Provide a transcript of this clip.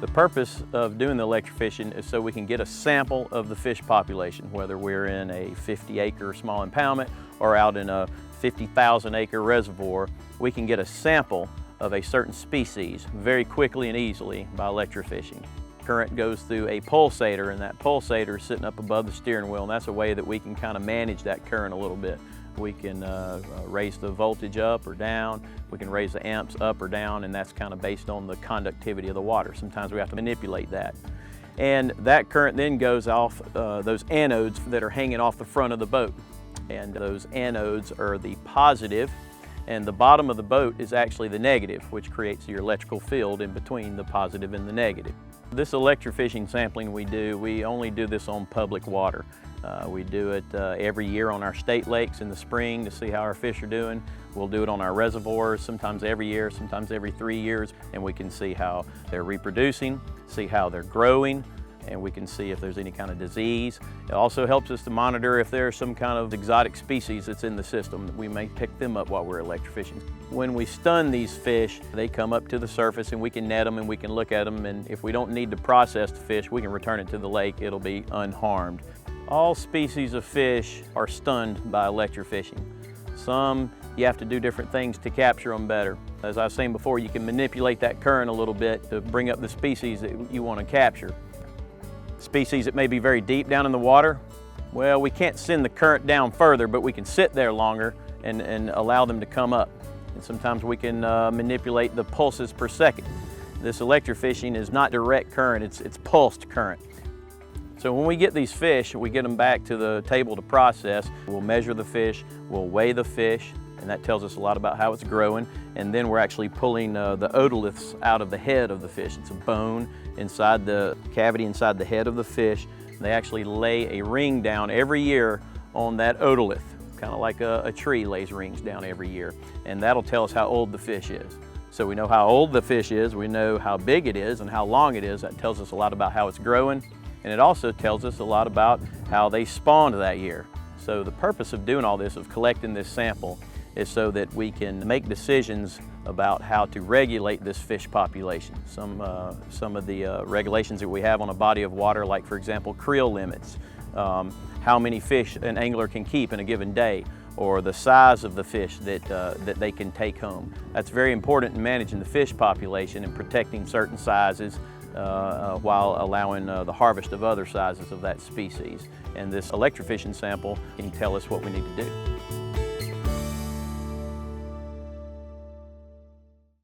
The purpose of doing the electrofishing is so we can get a sample of the fish population, whether we're in a 50-acre small impoundment or out in a 50,000-acre reservoir. We can get a sample of a certain species very quickly and easily by electrofishing. Current goes through a pulsator, and that pulsator is sitting up above the steering wheel, and that's a way that we can kind of manage that current a little bit. We can raise the voltage up or down, we can raise the amps up or down, and that's kind of based on the conductivity of the water. Sometimes we have to manipulate that. And that current then goes off those anodes that are hanging off the front of the boat. And those anodes are the positive, and the bottom of the boat is actually the negative, which creates your electrical field in between the positive and the negative. This electrofishing sampling we only do this on public water. We do it every year on our state lakes in the spring to see how our fish are doing. We'll do it on our reservoirs, sometimes every year, sometimes every 3 years, and we can see how they're reproducing, see how they're growing, and we can see if there's any kind of disease. It also helps us to monitor if there's some kind of exotic species that's in the system. We may pick them up while we're electrofishing. When we stun these fish, they come up to the surface and we can net them and we can look at them, and if we don't need to process the fish, we can return it to the lake. It'll be unharmed. All species of fish are stunned by electrofishing. Some you have to do different things to capture them better. As I was saying before, you can manipulate that current a little bit to bring up the species that you want to capture. Species that may be very deep down in the water, well, we can't send the current down further, but we can sit there longer and allow them to come up. And sometimes we can manipulate the pulses per second. This electrofishing is not direct current, it's pulsed current. So when we get these fish, we get them back to the table to process. We'll measure the fish, we'll weigh the fish, and that tells us a lot about how it's growing. And then we're actually pulling the otoliths out of the head of the fish. It's a bone inside the cavity inside the head of the fish. They actually lay a ring down every year on that otolith, kind of like a tree lays rings down every year. And that'll tell us how old the fish is. So we know how old the fish is, we know how big it is and how long it is. That tells us a lot about how it's growing. And it also tells us a lot about how they spawned that year. So the purpose of doing all this, of collecting this sample, is so that we can make decisions about how to regulate this fish population. Some of the regulations that we have on a body of water, like for example, creel limits, how many fish an angler can keep in a given day, or the size of the fish that they can take home. That's very important in managing the fish population and protecting certain sizes while allowing the harvest of other sizes of that species. And this electrofishing sample can tell us what we need to do.